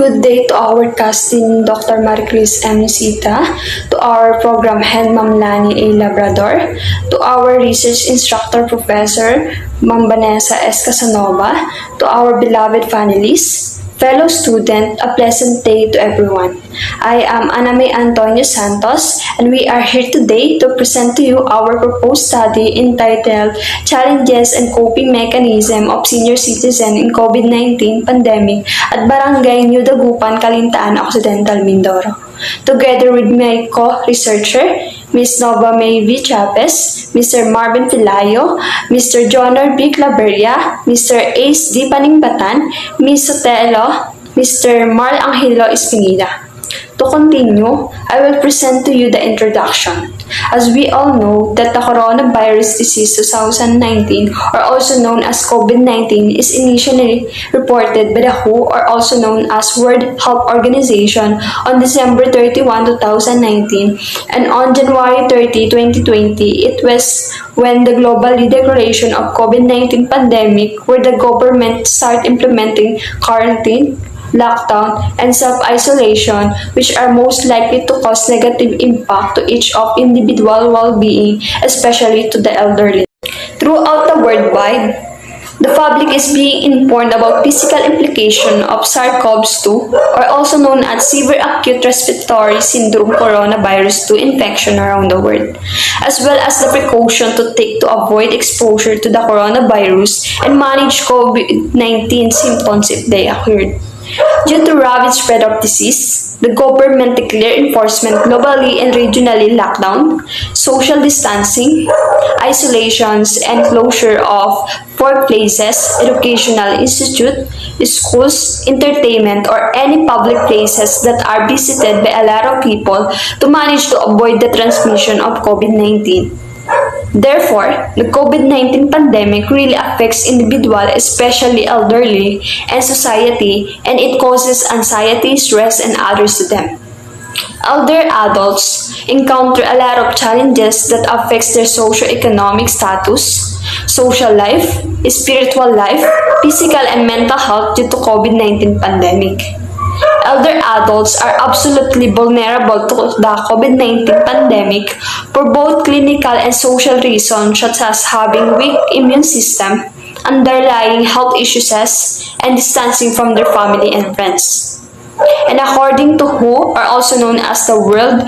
Good day to our casting Dr. Maricris M. Sita, to our program head Ma'am Lani A. Labrador, to our research instructor Professor Ma'am Vanessa S. Casanova, to our beloved panelists, fellow student, a pleasant day to everyone. I am Aname Antonio Santos, and we are here today to present to you our proposed study entitled Challenges and Coping Mechanism of Senior Citizen in COVID-19 Pandemic at Barangay New Dagupan, Calintaan Occidental, Mindoro. Together with my co-researcher, Ms. Nova May V. Chavez, Mr. Marvin Filayo, Mr. Jonor B. Claveria, Mr. Ace D. Paningbatan, Ms. Sotelo, Mr. Marl Angelo Espinida. To continue, I will present to you the introduction. As we all know that the coronavirus disease 2019, or also known as COVID-19, is initially reported by the WHO, or also known as World Health Organization, on December 31, 2019, and on January 30, 2020, it was when the global declaration of COVID-19 pandemic, where the government started implementing quarantine, lockdown, and self-isolation, which are most likely to cause negative impact to each of individual well-being, especially to the elderly. Throughout the worldwide, the public is being informed about physical implication of SARS-CoV-2, or also known as Severe Acute Respiratory Syndrome Coronavirus 2 infection around the world, as well as the precaution to take to avoid exposure to the coronavirus and manage COVID-19 symptoms if they occurred. Due to rapid spread of disease, the government declared enforcement globally and regionally lockdown, social distancing, isolations, and closure of workplaces, educational institutes, schools, entertainment, or any public places that are visited by a lot of people to manage to avoid the transmission of COVID-19. Therefore, the COVID-19 pandemic really affects individuals, especially elderly, and society, and it causes anxiety, stress, and others to them. Elder adults encounter a lot of challenges that affects their socio-economic status, social life, spiritual life, physical and mental health due to COVID-19 pandemic. Elder adults are absolutely vulnerable to the COVID-19 pandemic for both clinical and social reasons, such as having weak immune system, underlying health issues, and distancing from their family and friends. And according to WHO, or also known as the World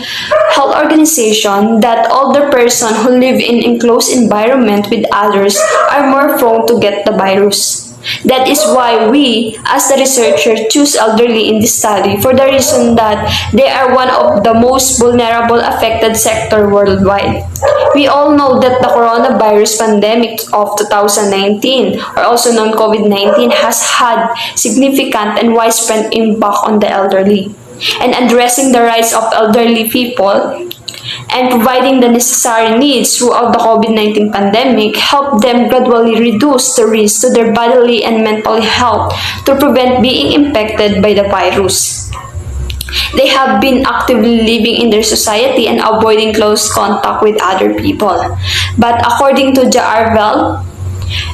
Health Organization, that older persons who live in enclosed environment with others are more prone to get the virus. That is why we, as the researcher, choose elderly in this study for the reason that they are one of the most vulnerable affected sector worldwide. We all know that the coronavirus pandemic of 2019, or also known COVID-19, has had significant and widespread impact on the elderly. And addressing the rights of elderly people and providing the necessary needs throughout the COVID-19 pandemic help them gradually reduce the risk to their bodily and mental health to prevent being infected by the virus. They have been actively living in their society and avoiding close contact with other people. But according to Jaarvel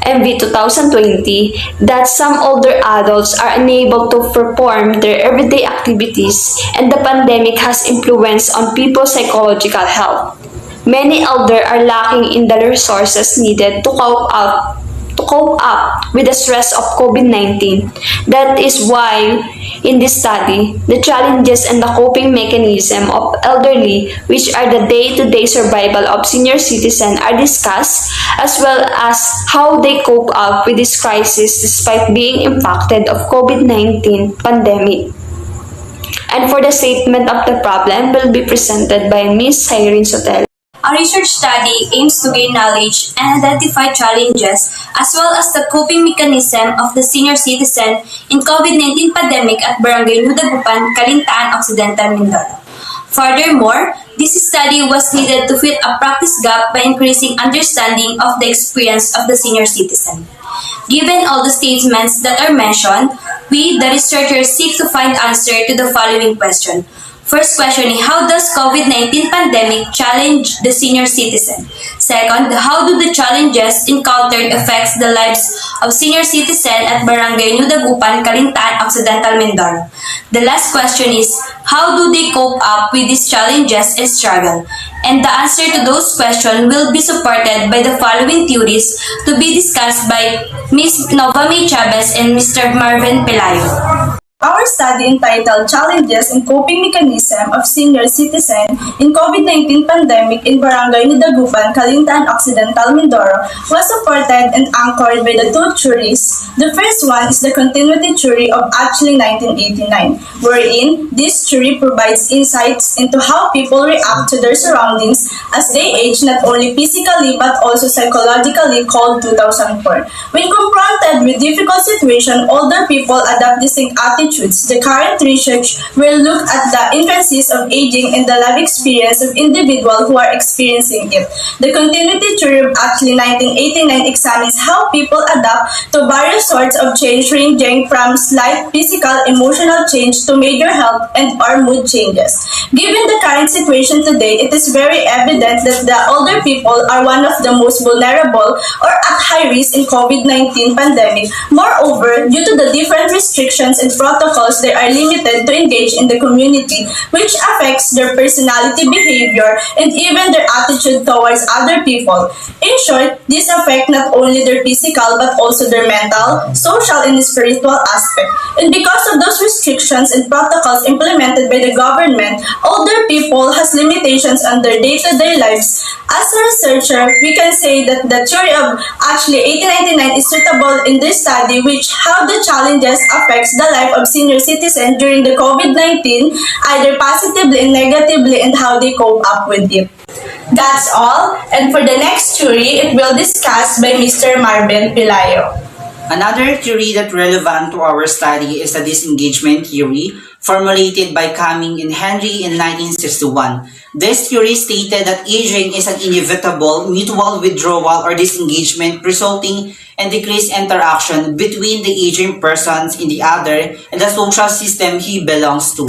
MV 2020, that some older adults are unable to perform their everyday activities, and the pandemic has influence on people's psychological health. Many elder are lacking in the resources needed to cope up with the stress of COVID-19. That is why in this study, the challenges and the coping mechanism of elderly, which are the day-to-day survival of senior citizens, are discussed, as well as how they cope up with this crisis despite being impacted of COVID-19 pandemic. And for the statement of the problem will be presented by Ms. Irene Sotelo. Our research study aims to gain knowledge and identify challenges as well as the coping mechanism of the senior citizen in COVID-19 pandemic at Barangay New Dagupan, Calintaan Occidental, Mindoro. Furthermore, this study was needed to fill a practice gap by increasing understanding of the experience of the senior citizen. Given all the statements that are mentioned, we, the researchers, seek to find answer to the following question. First question is, how does COVID-19 pandemic challenge the senior citizen? Second, how do the challenges encountered affects the lives of senior citizen at Barangay New Dagupan, Calintaan, Occidental, Mindoro? The last question is, how do they cope up with these challenges and struggle? And the answer to those questions will be supported by the following theories to be discussed by Ms. Nova May Chavez and Mr. Marvin Pelayo. Our study entitled Challenges and Coping Mechanism of Senior Citizen in COVID-19 Pandemic in Barangay Nidagupan, Calintaan Occidental, Mindoro was supported and anchored by the two theories. The first one is the continuity theory of Atchley 1989, wherein this theory provides insights into how people react to their surroundings as they age not only physically but also psychologically, called 2004. When confronted with difficult situations, older people adopt distinct attitudes. The current research will look at the influences of aging and the life experience of individuals who are experiencing it. The continuity theory of Atchley 1989 examines how people adapt to various sorts of change ranging from slight physical, emotional change to major health and or mood changes. Given the current situation today, it is very evident that the older people are one of the most vulnerable or at high risk in COVID-19 pandemic. Moreover, due to the different restrictions and protocols, they are limited to engage in the community, which affects their personality, behavior, and even their attitude towards other people. In short, this affects not only their physical but also their mental, social, and spiritual aspect. And because of those restrictions and protocols implemented by the government, older people has limitations on their day-to-day lives. As a researcher, we can say that the theory of Atchley 1899 is suitable in this study, which how the challenges affects the life of senior citizens during the COVID-19, either positively and negatively, and how they cope up with it. That's all, and for the next theory, it will discussed by Mr. Marvin Pelayo. Another theory that relevant to our study is the disengagement theory, formulated by Cumming and Henry in 1961. This theory stated that aging is an inevitable mutual withdrawal or disengagement resulting in decreased interaction between the aging persons in the other and the social system he belongs to.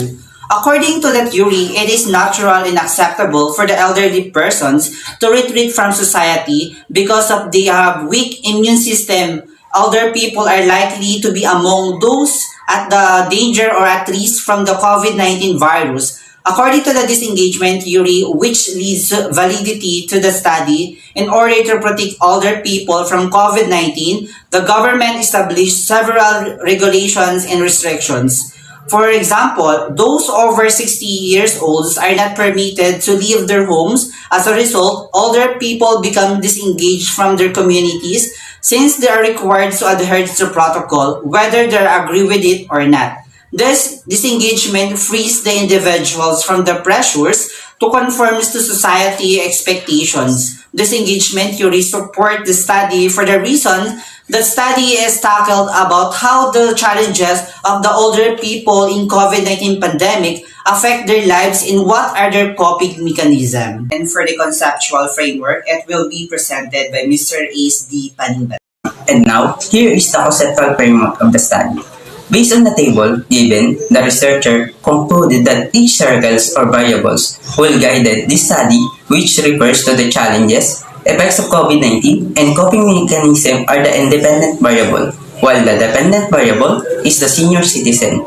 According to the theory, it is natural and acceptable for the elderly persons to retreat from society because of they have weak immune system. Older people are likely to be among those at the danger or at risk from the COVID-19 virus. According to the disengagement theory, which leads validity to the study, in order to protect older people from COVID-19, the government established several regulations and restrictions. For example, those over 60 years old are not permitted to leave their homes. As a result, older people become disengaged from their communities since they are required to adhere to the protocol, whether they agree with it or not. This disengagement frees the individuals from the pressures to conform to society expectations. Disengagement theory support the study for the reason the study is tackled about how the challenges of the older people in COVID-19 pandemic affect their lives and what are their coping mechanisms. And for the conceptual framework, it will be presented by Mr. Ace D. Paningbat. And now, here is the conceptual framework of the study. Based on the table given, the researcher concluded that each circles or variables will guide this study, which refers to the challenges, effects of COVID-19, and coping mechanism are the independent variable, while the dependent variable is the senior citizen.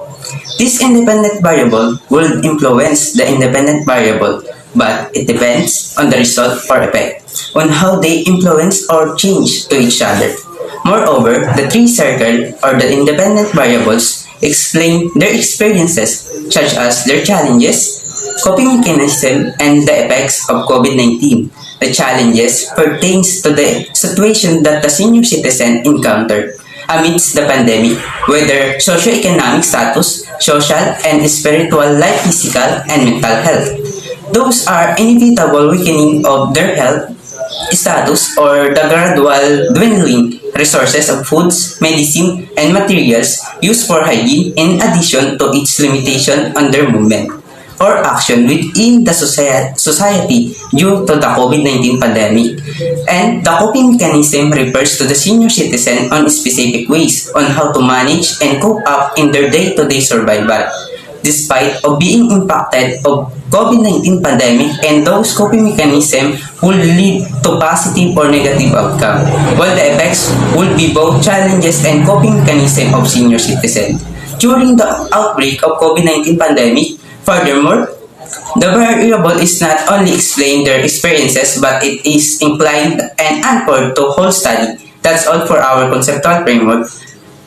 This independent variable will influence the independent variable, but it depends on the result or effect, on how they influence or change to each other. Moreover, the three circle or the independent variables explain their experiences, such as their challenges, coping mechanism, and the effects of COVID-19. The challenges pertains to the situation that the senior citizen encountered amidst the pandemic, whether socioeconomic status, social and spiritual life, physical and mental health. Those are inevitable weakening of their health status or the gradual dwindling resources of foods, medicine, and materials used for hygiene in addition to its limitation on their movement or action within the society due to the COVID-19 pandemic. And the coping mechanism refers to the senior citizen on specific ways on how to manage and cope up in their day-to-day survival, despite of being impacted of COVID-19 pandemic, and those coping mechanisms will lead to positive or negative outcome, while the effects will be both challenges and coping mechanism of senior citizen. during the outbreak of COVID-19 pandemic. Furthermore, the variable is not only explain their experiences, but it is inclined and anchored to whole study. That's all for our conceptual framework.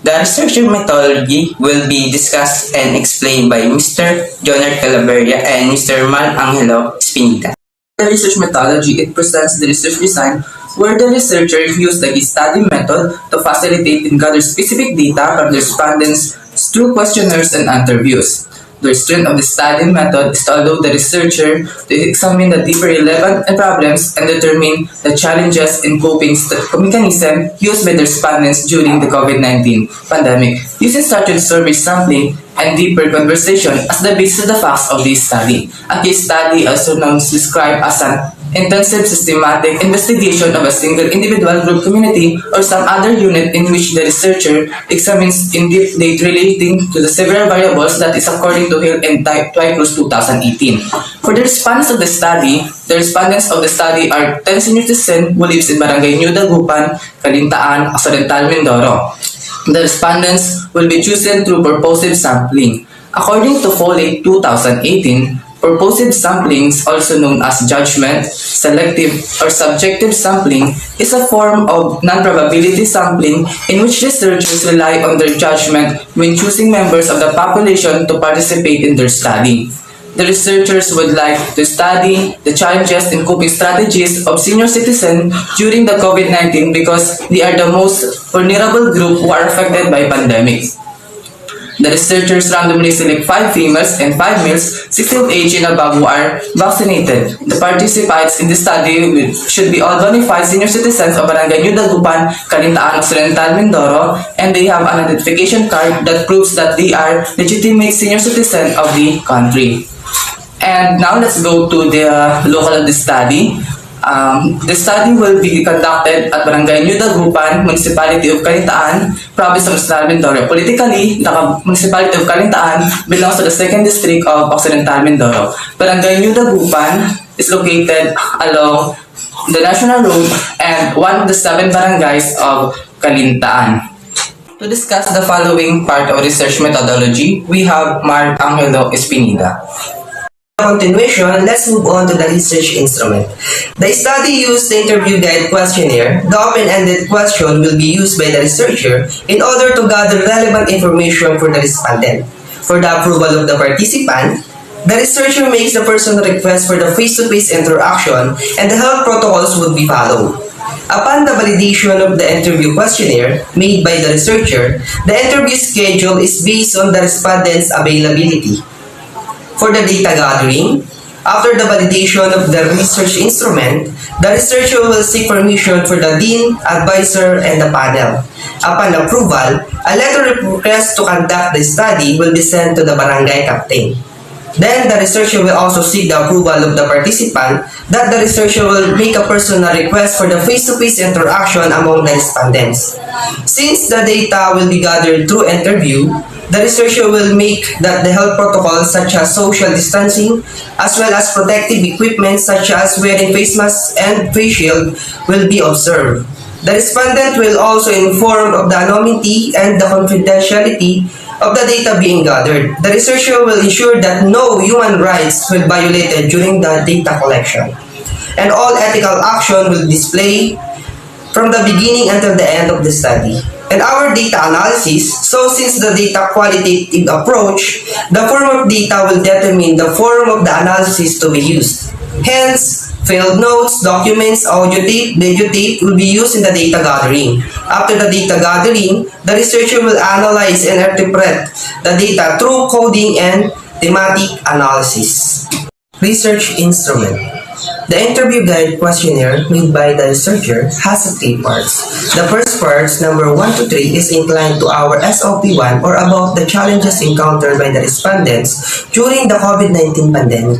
The research methodology will be discussed and explained by Mr. Jonard Calaveria and Mr. Mal Angelo Espinita. The research methodology, it presents the research design where the researcher used the study method to facilitate and gather specific data from the respondents through questionnaires and interviews. The strength of the study method is to allow the researcher to examine the deeper relevant problems and determine the challenges in coping mechanism used by the respondents during the COVID-19 pandemic, using structured survey sampling and deeper conversation as the basis of the facts of this study. A case study, also known described as an intensive systematic investigation of a single individual, group, community, or some other unit in which the researcher examines in depth data relating to the several variables that is according to Hill and Twycross 2018. For the respondents of the study are 10 senior citizens who lives in Barangay New Dagupan, Calintaan, Occidental, Mindoro. The respondents will be chosen through purposive sampling. According to Foley 2018, purposive sampling, also known as judgment, selective, or subjective sampling, is a form of non-probability sampling in which researchers rely on their judgment when choosing members of the population to participate in their study. The researchers would like to study the challenges and coping strategies of senior citizens during the COVID-19 because they are the most vulnerable group who are affected by pandemic. The researchers randomly select 5 females and 5 males 60 age and above who are vaccinated. The participants in the study should be all bona fide senior citizens of Barangay New Dagupan, Calintaan, Occidental, Mindoro, and they have an identification card that proves that they are legitimate senior citizens of the country. And now let's go to the local of the study. The study will be conducted at Barangay New Dagupan, Municipality of Calintaan, Province of Occidental Mindoro. Politically, the Municipality of Calintaan belongs to the 2nd District of Occidental Mindoro. Barangay New Dagupan is located along the National Road and one of the 7 barangays of Calintaan. To discuss the following part of research methodology, we have Mark Angelo Espinita. Continuation, let's move on to the research instrument. The study used the interview guide questionnaire. The open-ended question will be used by the researcher in order to gather relevant information for the respondent. For the approval of the participant, the researcher makes the personal request for the face-to-face interaction and the health protocols would be followed. Upon the validation of the interview questionnaire made by the researcher, the interview schedule is based on the respondent's availability. For the data gathering, after the validation of the research instrument, the researcher will seek permission for the dean, advisor, and the panel. Upon approval, a letter of request to conduct the study will be sent to the barangay captain. Then, the researcher will also seek the approval of the participant that the researcher will make a personal request for the face-to-face interaction among the respondents. Since the data will be gathered through interview, the researcher will make that the health protocols such as social distancing as well as protective equipment such as wearing face masks and face shield will be observed. The respondent will also inform of the anonymity and the confidentiality of the data being gathered. The researcher will ensure that no human rights will be violated during the data collection. And all ethical action will display from the beginning until the end of the study. And our data analysis, so since the data qualitative approach, the form of data will determine the form of the analysis to be used. Hence, field notes, documents, audio tape, video tape will be used in the data gathering. After the data gathering, the researcher will analyze and interpret the data through coding and thematic analysis. Research instrument. The interview guide questionnaire made by the researcher has 3 parts. The first part, number 1 to 3, is inclined to our SOP1 or about the challenges encountered by the respondents during the COVID-19 pandemic.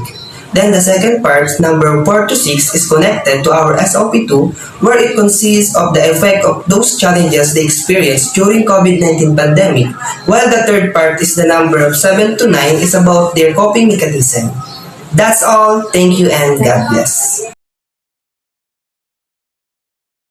Then the second part, number 4 to 6, is connected to our SOP2 where it consists of the effect of those challenges they experienced during COVID-19 pandemic, while the third part is the number of 7 to 9 is about their coping mechanism. That's all. Thank you and God bless.